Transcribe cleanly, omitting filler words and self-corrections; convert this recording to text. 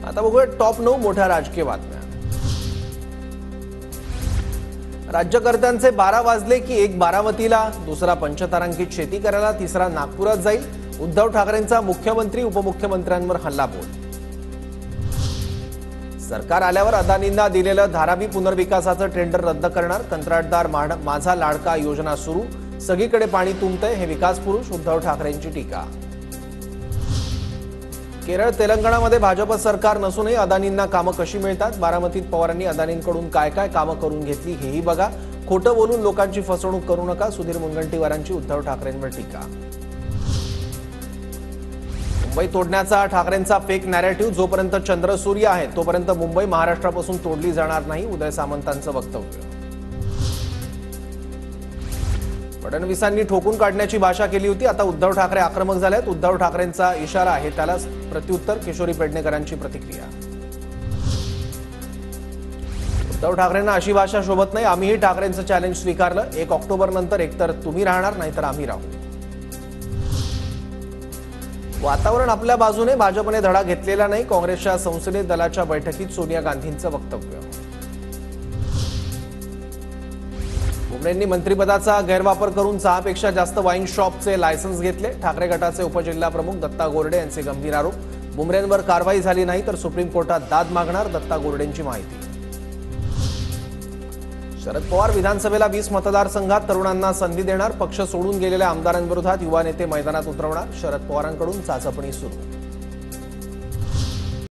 आता बघूया टॉप 9 मोठ्या राजकीय बातम्या। राज्यकर्त्यांचे 12 वाजले की एक बारामतीला, दुसरा पंचतारांकित शेती करायला, तिसरा नागपुरात जाईल। उद्धव ठाकरेंचा मुख्यमंत्री उपमुख्यमंत्र्यांवर हल्लाबोल। सरकार आल्यावर अदानींना दिलेलं धारावी पुनर्विकासाचं टेंडर रद्द करणार, कंत्राटदार माझा लाडका योजना सुरू, सगळीकडे पाणी तुंबतंय, हे विकास पुरुष, उद्धव ठाकरेंची टीका। केरळ तेलंगणामध्ये भाजप सरकार नसूनही अदानींना कामं कशी मिळतात, बारामतीत पवारांनी अदानींकडून काय काय कामं करून घेतली हेही बघा, खोटं बोलून लोकांची फसवणूक करू नका, सुधीर मुनगंटीवारांची उद्धव ठाकरेंवर टीका। मुंबई तोडण्याचा ठाकरेंचा फेक नॅरेटिव्ह, जोपर्यंत चंद्र सूर्य आहे तोपर्यंत मुंबई महाराष्ट्रापासून तोडली जाणार नाही, उदय सामंतांचं वक्तव्य। फडणवीसांनी ठोकून काढण्याची भाषा केली होती, आता उद्धव ठाकरे आक्रमक झालेत, उद्धव ठाकरेंचा इशारा आहे त्याला प्रत्युत्तर, किशोरी पेडणेकरांची प्रतिक्रिया। उद्धव ठाकरेंना अशी भाषा शोभत नाही, आम्हीही ठाकरेंचं चॅलेंज स्वीकारलं, 1 ऑक्टोबर नंतर एकतर तुम्ही राहणार नाहीतर आम्ही राहू। वातावरण आपल्या बाजूने, भाजपने धडा घेतलेला नाही, काँग्रेसच्या संसदीय दलाच्या बैठकीत सोनिया गांधींचं वक्तव्य। बुमरेंनी मंत्रिपदाचा गैरवापर करून 6 पेक्षा जास्त वाईन शॉपचे लायसन्स घेतले, ठाकरे गटाचे उपजिल्हा प्रमुख दत्ता गोरडे यांचे गंभीर आरोप, बुमरेंवर कारवाई झाली नाही तर सुप्रीम कोर्टात दाद मागणार, दत्ता गोरडेंची माहिती। शरद पवार विधानसभेला 20 मतदारसंघात तरुणांना संधी देणार, पक्ष सोडून गेलेल्या आमदारांविरोधात युवा नेते मैदानात उतरवणार, शरद पवारांकडून चाचपणी सुरू।